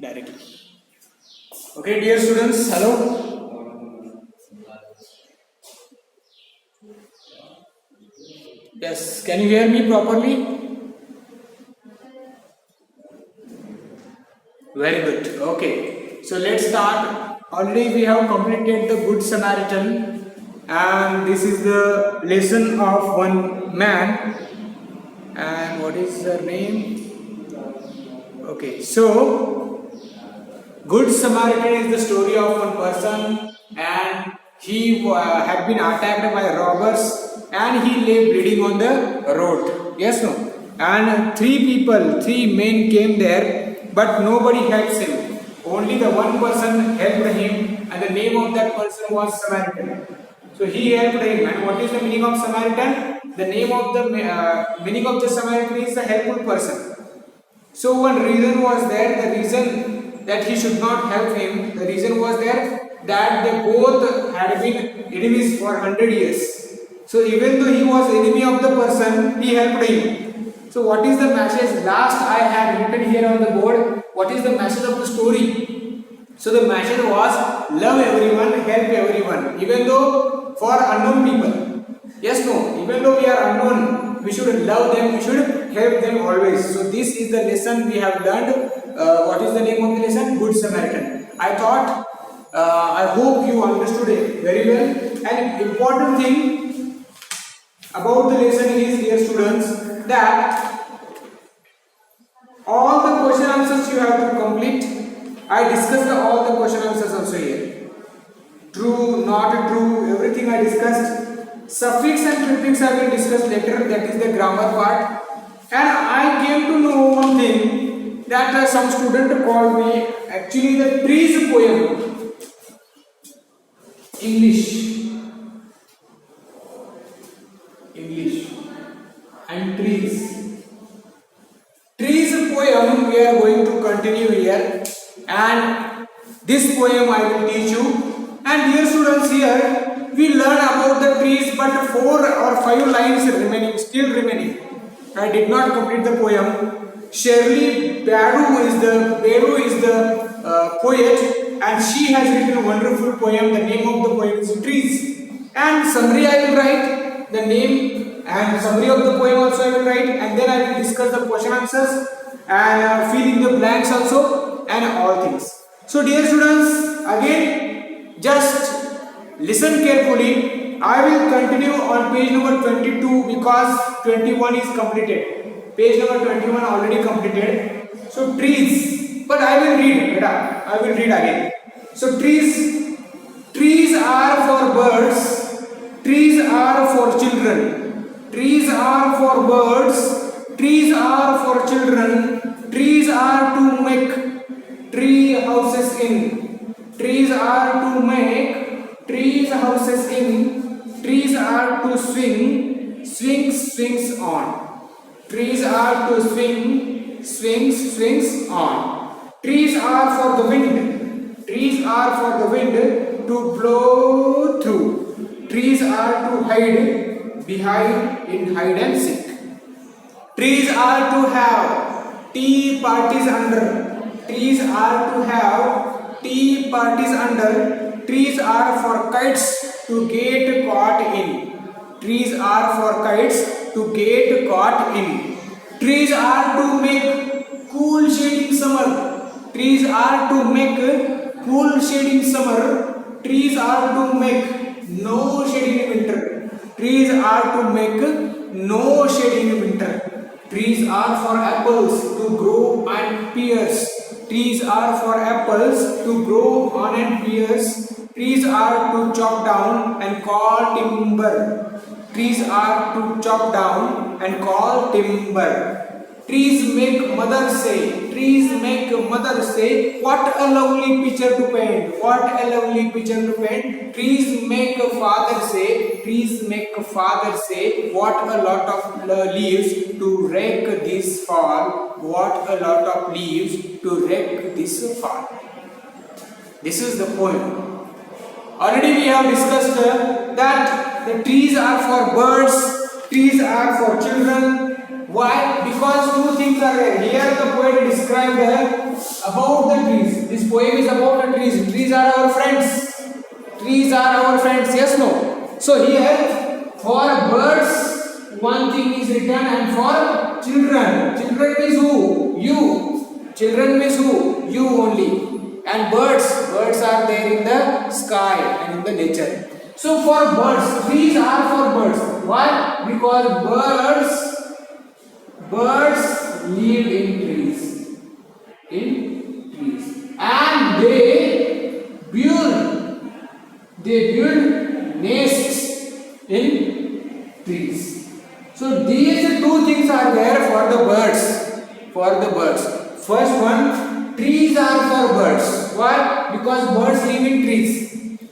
directly. Okay, dear students, hello. Yes, can you hear me properly? Very good. Okay, so let's start. Already we have completed the Good Samaritan, and this is the lesson of one man. And what is her name? Okay, so Good Samaritan is the story of one person, and he had been attacked by robbers, and he lay bleeding on the road. Yes, no? And three men came there, but nobody helps him. Only the one person helped him, and the name of that person was Samaritan. So he helped him. And what is the meaning of Samaritan? The name of the meaning of the Samaritan is the helpful person. So one reason was there, the reason that he should not help him, the reason was there that they both had been enemies for 100 years. So even though he was enemy of the person, he helped him. So what is the message? Last I had written here on the board, what is the message of the story? So the message was, love everyone, help everyone, even though for unknown people. Yes, no, even though we are unknown, we should love them, we should help them always. So this is the lesson we have learned. What is the name of the lesson? Good Samaritan. I hope you understood it very well. And important thing about the lesson is, dear students, that all the question answers you have to complete. I discussed all the question answers also here. True, not true, everything I discussed. Suffix and prefix I will discuss later, that is the grammar part. And I came to know one thing, that some student called me, actually the trees poem, English and trees poem we are going to continue here, and this poem I will teach you. And dear students, here we learn about the trees, but 4 or 5 lines still remaining. I did not complete the poem. Shirley Baru is the poet, and she has written a wonderful poem. The name of the poem is Trees. And summary I will write, the name and summary of the poem also I will write, and then I will discuss the question answers and fill in the blanks also and all things. So dear students, again just listen carefully. I will continue on page number 22 because 21 is completed. Page number 21 already completed. So trees, but I will read. I will read again. So trees are for birds. Trees are for children. Trees are for birds. Trees are for children. Trees are to make tree houses in. Trees are to make trees houses in. Trees are to swings on. Trees are to swings on. Trees are for the wind. Trees are for the wind to blow through. Trees are to hide behind in hide and seek. Trees are to have tea parties under. Trees are to have tea parties under. Trees are for kites to get caught in. Trees are for kites to get caught in. Trees are to make cool shade in summer. Trees are to make cool shade in summer. Trees are to make no shade in winter. Trees are to make no shade in winter. Trees are for apples to grow and pears. Trees are for apples to grow on and pears. Trees are to chop down and call timber. Trees are to chop down and call timber. Trees make mother say. Trees make mother say. What a lovely picture to paint. What a lovely picture to paint. Trees make father say. Trees make father say. What a lot of leaves to rake this fall. What a lot of leaves to rake this fall. This is the poem. Already we have discussed that the trees are for birds, trees are for children, Why? Because two things are there. Here the poet described about the trees. This poem is about the trees. Trees are our friends. Trees are our friends. Yes, no? So here, for birds, one thing is written, and for children. Children means who? You. Children means who? You only. And birds are there in the sky and in the nature. So for birds, trees are for birds. Why? Because birds live in trees. In trees. And they build nests in trees. So these two things are there for the birds. For the birds. First one, trees are for birds. Why? Because birds live in trees.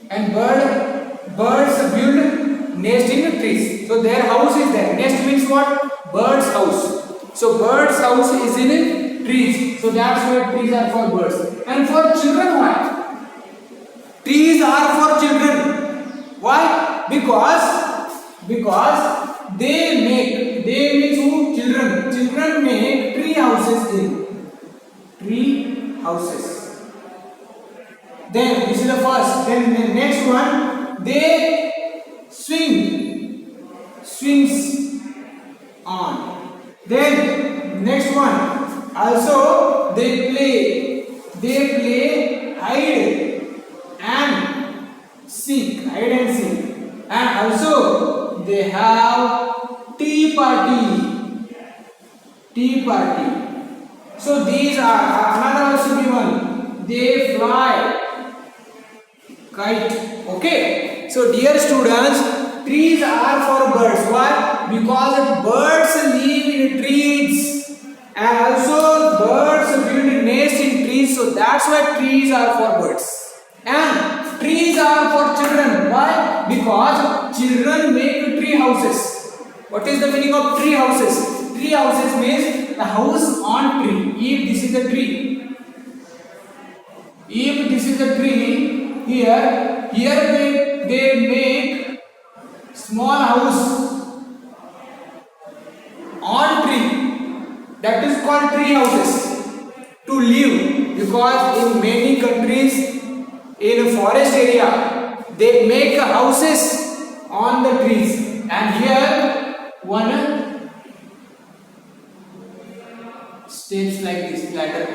And birds build nest in trees. So their house is there. Nest means what? Bird's house. So bird's house is in trees. So that's why trees are for birds. And for children, what? Trees are for children. Why? Because they means who? Children. Children make tree houses in tree houses. Then this is the first. Then the next one, they swings on. Then next one, also they play hide and seek, and also they have tea party. So these are another also given. They fly kite. Okay. So dear students, trees are for birds. Why? Because birds live in trees, and also birds build nests in trees. So that's why trees are for birds. And trees are for children. Why? Because children make tree houses. What is the meaning of tree houses? Tree houses means the house on tree. If this is a tree, here they make small house on tree. That is called tree houses to live. Because in many countries, in a forest area, they make houses on the trees. And here one steps like this ladder.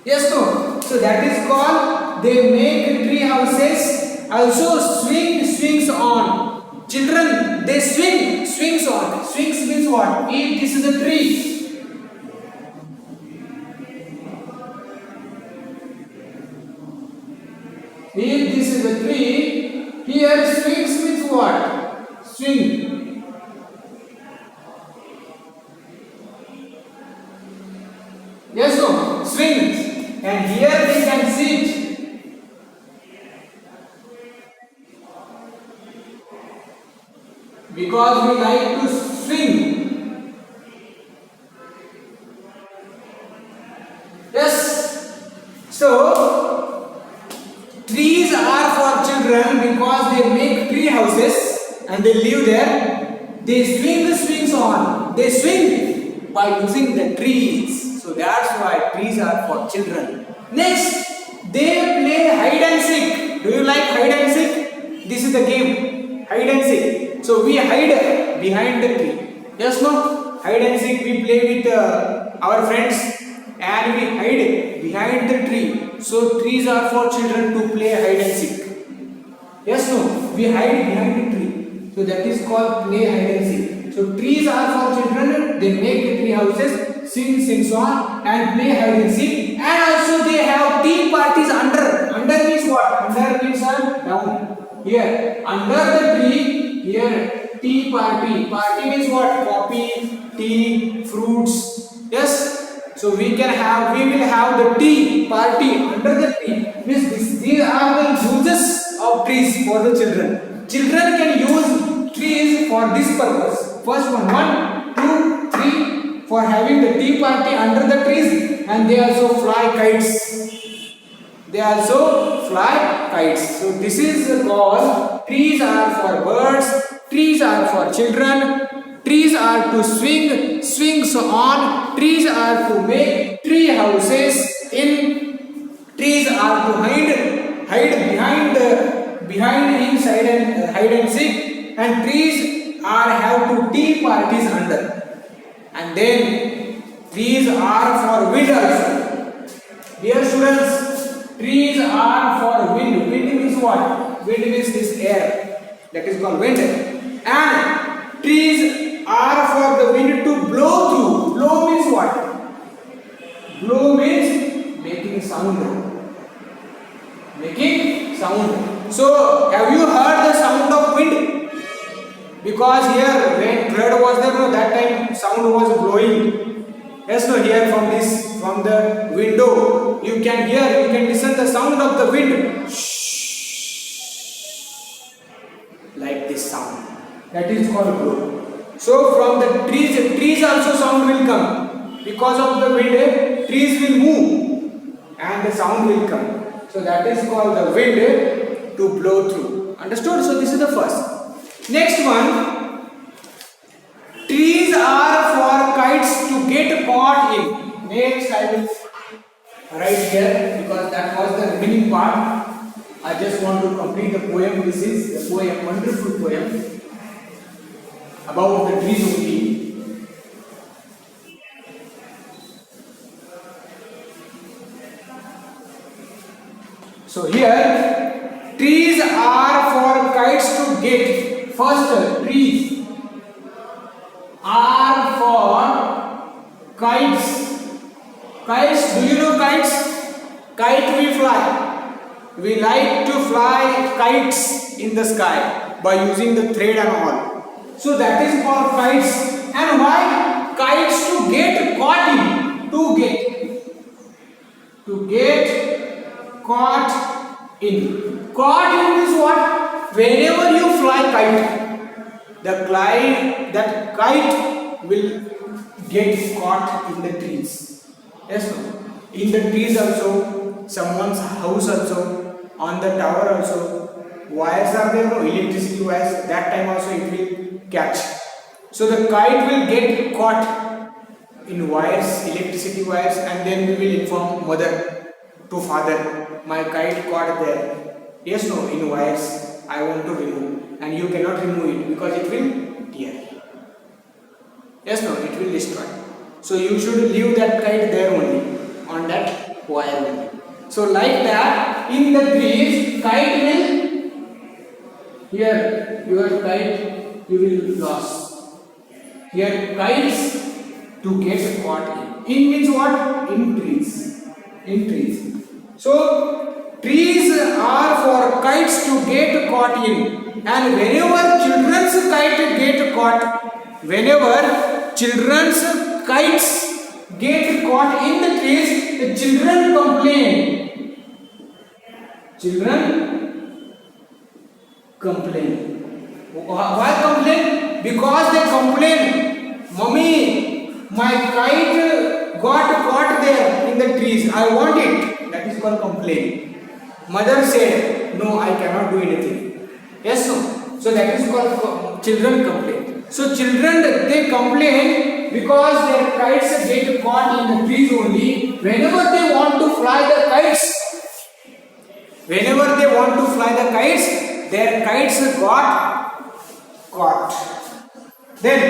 Yes, no. So that is called, they make tree houses. Also swings on. Children, they swings on. Swings means what? If this is a tree, if this is a tree, here swings means what? Swing. Yes, no? Swings. And here they can sit. Because we like to swing. Yes. So trees are for children because they make tree houses and they live there. They swing the swings on. They swing by using the trees. So that's why trees are for children. Next, they play hide and seek. Do you like hide and seek? This is the game, hide and seek. So we hide behind the tree. Yes, no? Hide and seek, we play with our friends and we hide behind the tree. So trees are for children to play hide and seek. Yes, no? We hide behind the tree. So that is called play hide and seek. So trees are for children. They make the tree houses, sings on, and play hide and seek. And also they have tea parties under. Under means what? Under means down. Here under the tree. Here tea party. Party means what? Coffee, tea, fruits. Yes. So we will have the tea party under the tree. Means these are the uses of trees for the children. Children can use trees for this purpose. First one, 2, 3, for having the tea party under the trees, and they also fly kites. So this is called trees are for birds, trees are for children, Trees are to swing so on. Trees are to make tree houses. Trees are to hide behind inside and hide and seek. And trees are have to tea parties under. And then trees are for wind also. Dear students, trees are for wind. Wind means what? Wind means this air. That is called wind. And trees are for the wind to blow through. Blow means what? Blow means making sound. Making sound. So, have you heard the sound of wind? Because here when flood was there, no, that time sound was blowing. Yes, no, here from the window, you can listen the sound of the wind. Like this sound. That is called blow. So from the trees also sound will come. Because of the wind, trees will move and the sound will come. So that is called the wind to blow through. Understood? So this is the first. Next one. Trees are for kites to get caught in. Next I will write here because that was the remaining part. I just want to complete the poem. This is the poem, wonderful poem about the trees only. So here, trees are for kites to get. First, trees are for kites. Kites, do you know kites? Kite we fly. We like to fly kites in the sky by using the thread and all. So that is called kites. And why? Kites to get caught in. To get caught in. Caught in is what? Whenever you fly kite, that kite will get caught in the trees. Yes, no? In the trees also, someone's house also, on the tower also, wires are there, no electricity wires, that time also it will catch. So the kite will get caught in wires, electricity wires, and then we will inform mother to father, my kite caught there. Yes, no, in wires, I want to remove, and you cannot remove it because it will tear. Yes, no, it will destroy. So you should leave that kite there only, on that wire only. So like that, in the trees, kite will, here your kite you will lose. Here kites to get caught in. In means what? In trees. In trees. So trees are for kites to get caught in. And whenever children's kites get in the trees, the children complain. Why complain? Because they complain, Mommy, my kite got caught there in the trees. I want it. That is called complain. Mother said, no, I cannot do anything. Yes, no. So that is called children complain. So children, they complain because their kites get caught in the trees only. Whenever they want to fly the kites, their kites got caught. Then,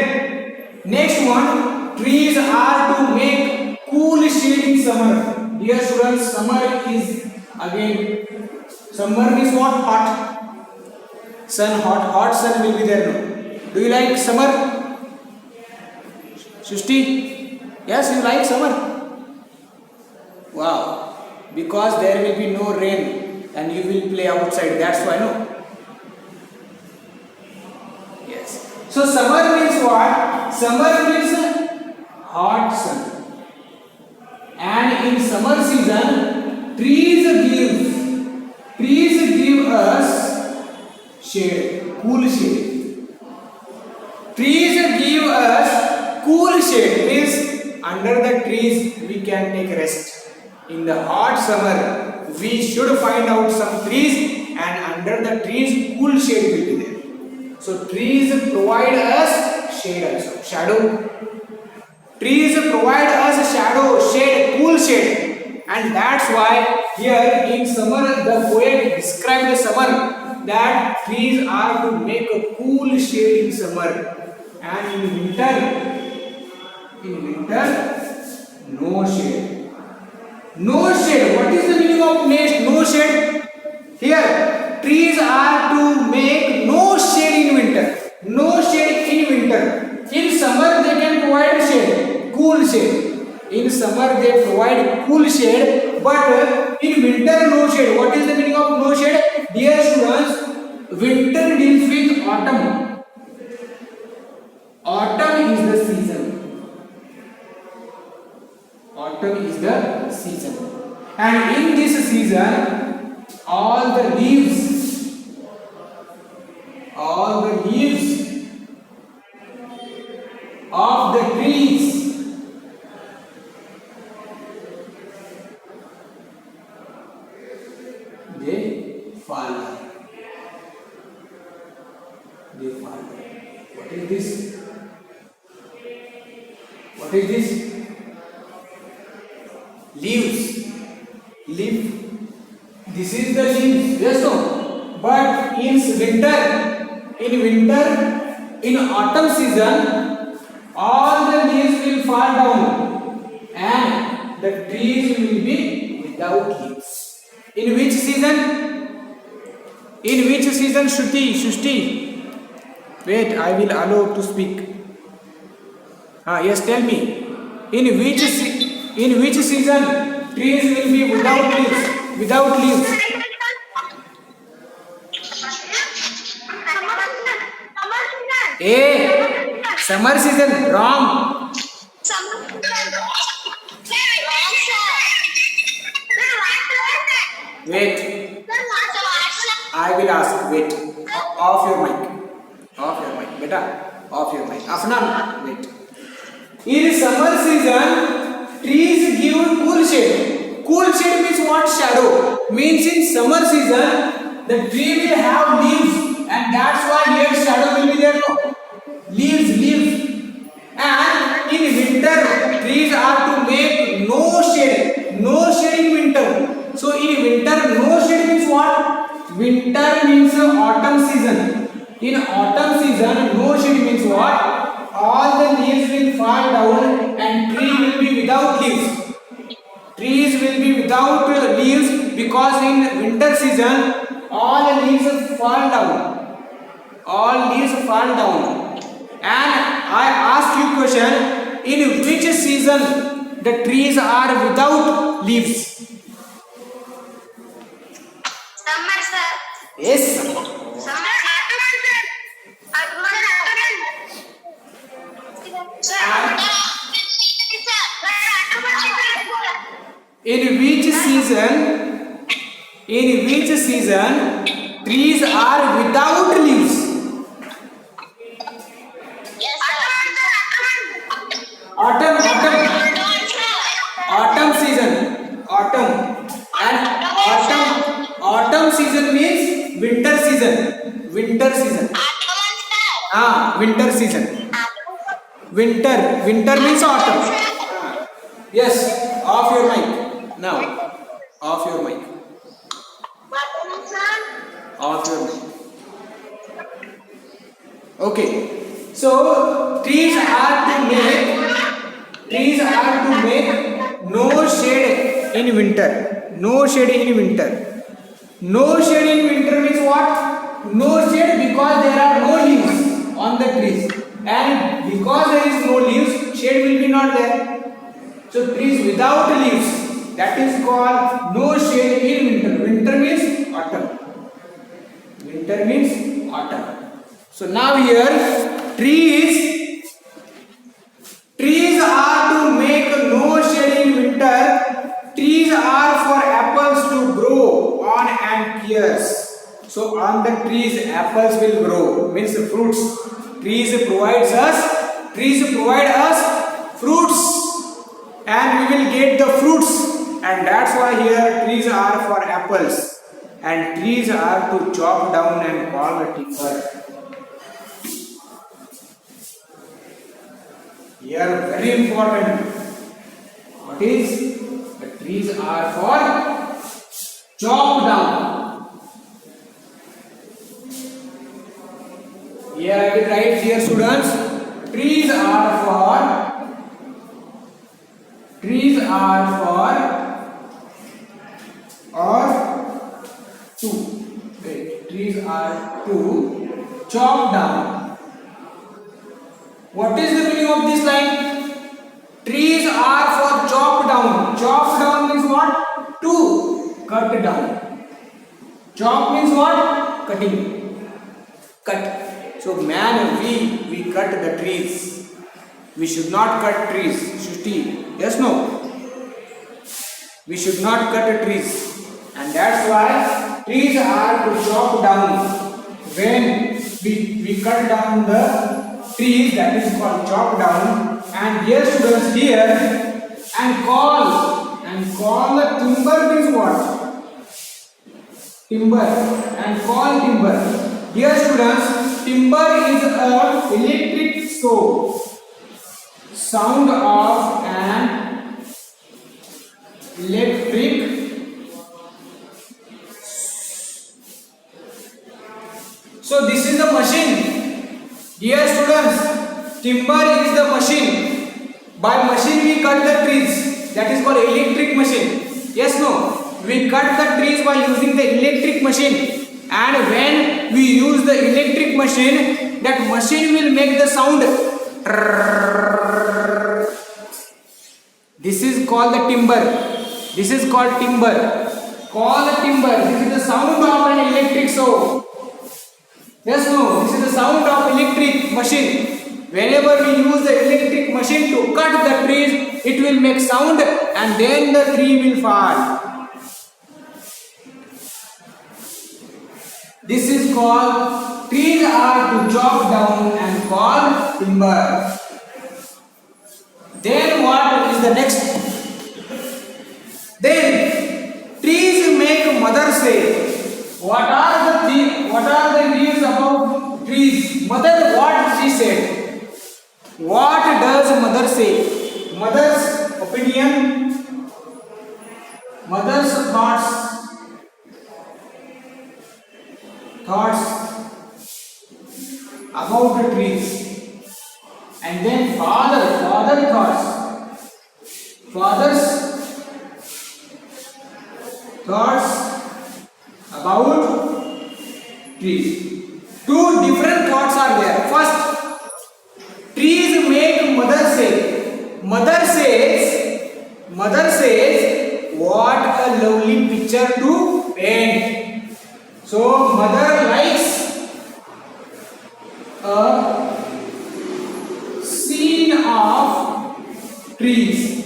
next one, trees are to make cool shade in summer. Dear students, summer is what? Hot. Sun, hot sun will be there. No? Do you like summer? Shushti? Yes, you like summer? Wow. Because there will be no rain and you will play outside. That's why, no? Yes. So summer means what? Summer means hot sun. And in summer season, trees give us shade, cool shade. Trees give us cool shade, means under the trees we can take rest. In the hot summer, we should find out some trees, and under the trees cool shade will be there. So trees provide us shade also. Shadow. Trees provide us shadow, shade, cool shade, and that's why here in summer the poet described the summer that trees are to make a cool shade in summer, and in winter, no shade. No shade. What is the meaning of no shade? Here, trees are to make no shade in winter. No shade in winter. In summer, they can provide shade, cool shade. In summer, they provide cool shade, but in winter, no shade. What is the meaning of no shade? Dear students, winter deals with autumn. Autumn is the season. Autumn is the season. And in this season, all the leaves of the trees they fall. What is this? Leaves. This is the leaves. Yes, no. But in autumn season, all the leaves will fall down, and the trees will be without leaves. In which season? Shruti? Wait, I will allow to speak. Yes, tell me. In which season trees will be without leaves? Summer season. Wrong. Wait. I will ask. Wait. Off your mic. Beta. Off your mic. Afnan. Wait. In summer season, trees give cool shade. Cool shade means what? Shadow. Means in summer season, the tree will have leaves, and that's why here shadow will be there. No? Leaves. And in winter, trees are to make no shade. No shade in winter. So in winter, no shade means what? Winter means autumn season. In autumn season, no shade means what? All the leaves will fall down and tree will be without leaves. Trees will be without leaves because in winter season all leaves fall down. And I ask you question, in which season the trees are without leaves? Summer, sir. Yes. Summer. In which season trees are without leaves? Yes, Autumn season. And autumn season means winter season. Winter season. Winter means autumn. Yes, off your mic. Now, off your mic. Okay. So trees are to make no shade in winter. No shade in winter means what? No shade because there are no leaves on the trees, and because there is no leaves, shade will be not there. So trees without leaves, that is called no shade in winter. Winter means autumn. So now here trees are to make no shade in winter. Trees are for apples to grow on and years. So on the trees apples will grow, means fruits. Trees provide us fruits, and we will get the fruits, and that's why here trees are for apples, and trees are to chop down and call a timber. Here very important. What is? The trees are for chopped down. Here I will write here, students. Trees are for or to. Wait, trees are to chop down. What is the meaning of this line? Trees are for chop down. Chop down means what? To cut down. Chop means what? Cutting. Cut. So man, we cut the trees. We should not cut trees. Shushti. Yes, no? We should not cut trees. And that's why trees are to chop down. When we cut down the trees, that is called chop down. And here students, here and call the timber means what? Timber. And call timber. Here students, timber is a electric sound of an electric so this is the machine. Dear students, timber is the machine. By machine we cut the trees. That is called electric machine. Yes, no? We cut the trees by using the electric machine. And when we use the electric machine, that machine will make the sound. This is called the timber. This is called timber. Call the timber. This is the sound of an electric saw. Yes, no? This is the sound of electric machine. Whenever we use the electric machine to cut the trees, it will make sound and then the tree will fall. This is called trees are to chop down and called timber. Then what is the next? Then trees make mother say. What are the views about trees? Mother, what she said? What does mother say? Mother's opinion, mother's thoughts about the trees. And then father thoughts. Father's thoughts about trees. Two different thoughts are there. First, trees make mother say. Mother says, what a lovely picture to paint. So mother likes a scene of trees.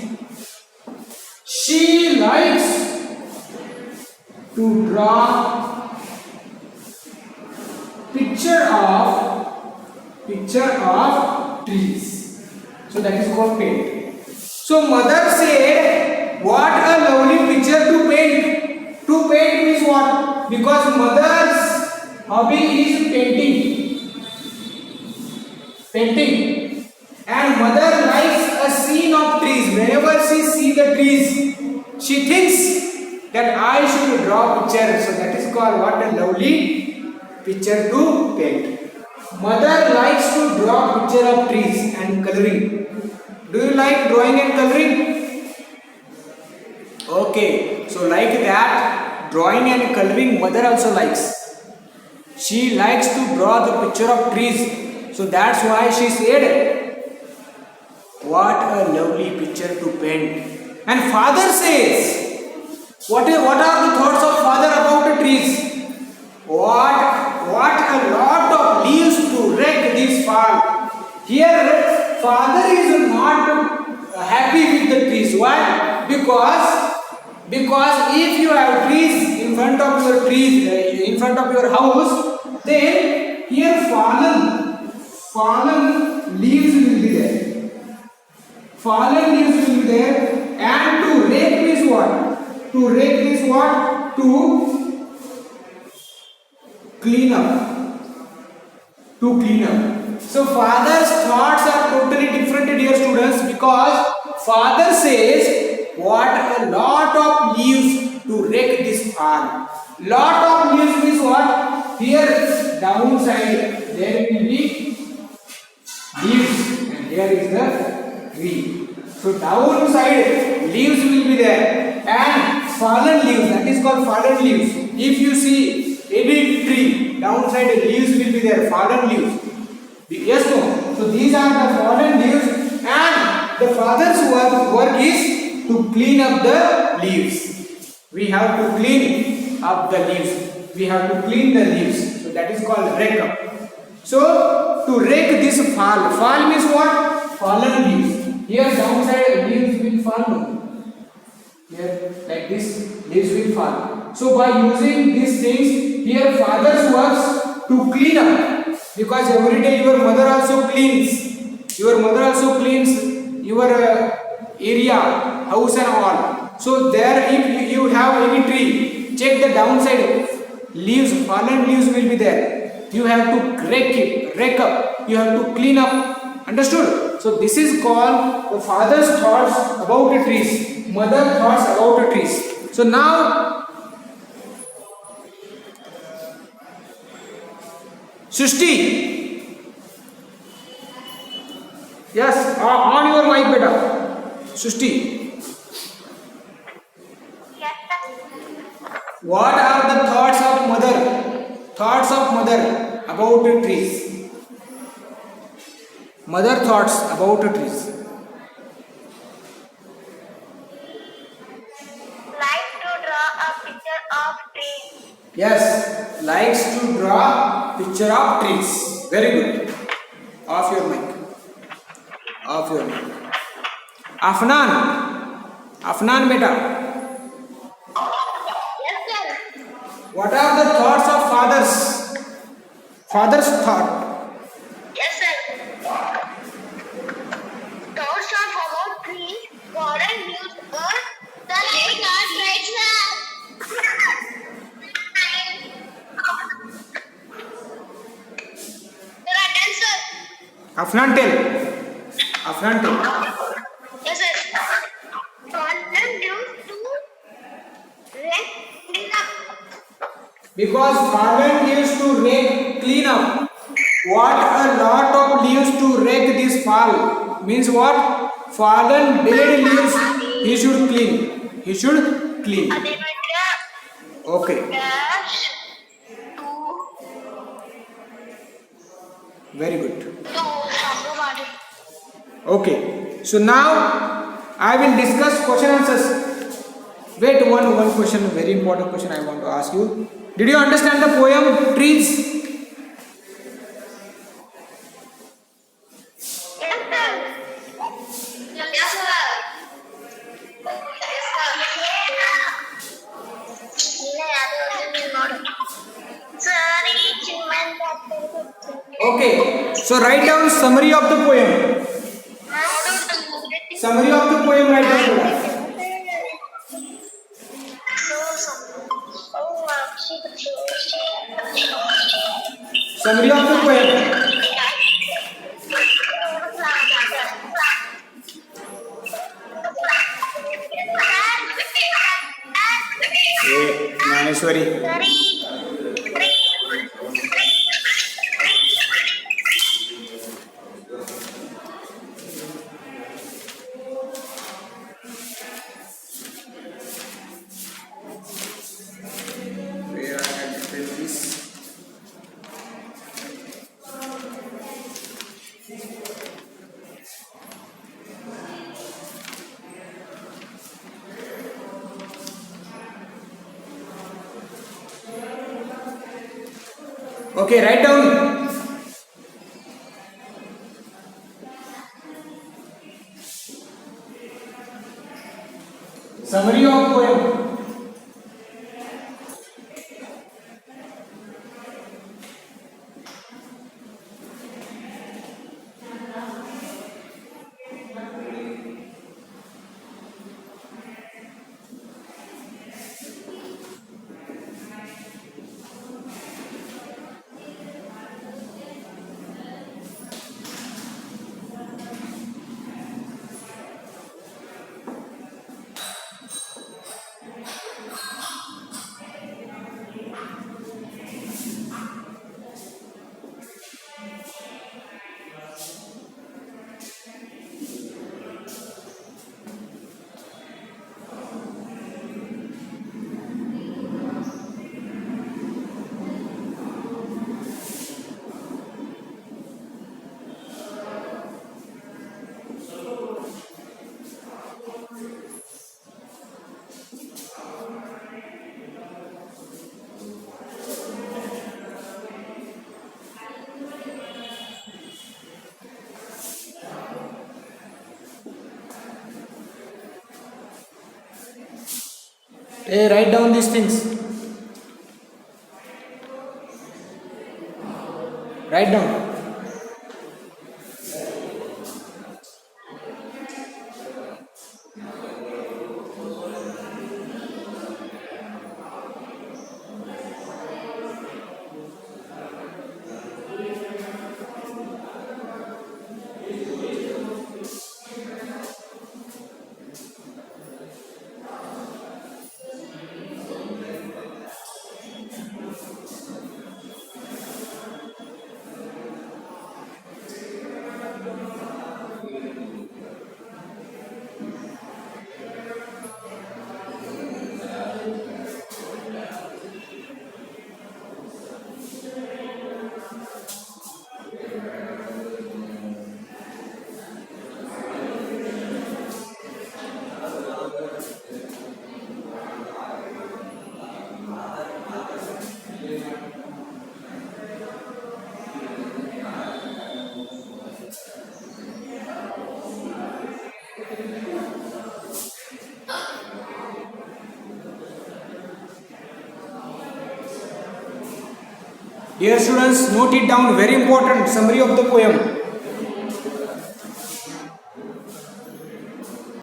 She likes to draw picture of trees. So that is called paint. So mother said, what a lovely picture to paint. To paint means what? Because mother's hobby is painting. And mother likes a scene of trees. Whenever she sees the trees, she thinks that I should draw picture. So that is called what a lovely picture to paint. Mother likes to draw picture of trees and coloring. Do you like drawing and coloring? Okay, so like that, drawing and coloring mother also likes. She likes to draw the picture of trees. So that's why she said, what a lovely picture to paint. And father says, what are the thoughts of father about the trees? What a lot of leaves to wreck this fall. Here father is not happy with the trees. Why? Because if you have trees in front of your house, then here fallen leaves will be there. Fallen leaves will be there. And to rake is what? To rake is what? To clean up. So father's thoughts are totally different, dear students, because father says, what a lot of leaves to wreck this farm. Lot of leaves means what? Here downside there will be leaves and here is the tree. So downside leaves will be there and fallen leaves, that is called fallen leaves. If you see any tree, downside leaves will be there, fallen leaves. Yes, no. So these are the fallen leaves and the father's work is to clean up the leaves. We have to clean up the leaves. We have to clean the leaves. So that is called rake up. So to rake this fall. Fall means what? Fallen leaves. Here downside leaves will fall. Here like this leaves will fall. So by using these things, here father's works to clean up. Because every day your mother also cleans. Your mother also cleans your area, house and all. So there if you have any tree, check the downside. Leaves, fallen leaves will be there. You have to rake up. You have to clean up. Understood? So this is called the father's thoughts about the trees. Mother thoughts about the trees. So now Srishti. Yes, on your mic beta. Srishti. Yes, sir. What are the thoughts of mother? Thoughts of mother about the trees. Mother thoughts about the trees. Like to draw a picture of tree. Yes, likes to draw picture of trees. Very good. Off your mic. Off your mic. Afnan. Afnan beta. Yes, sir. What are the thoughts of fathers? Father's thought. Yes, sir. Thoughts of about trees, foreign news, or the lake are right, sir. Sir, Afnan tell. Afnan tell. yes, sir. Foreign news to rest clean up. Because fallen leaves to rake clean up. What a lot of leaves to rake this fall. Means what? Fallen dead leaves he should clean. He should clean. Okay. Dash to Very good. Sambhavadi. Okay. So now I will discuss question answers. Wait, one question, very important question I want to ask you. Did you understand the poem Trees? Yes, sir. Yes, sir. Okay. So write down summary of the poem. Summary of the poem write down. Summary of the poem. Maneshwari. Where I have written this. Okay, write down. Summary of poem. Hey, write down these things. Write down. Dear students, note it down. Very important summary of the poem.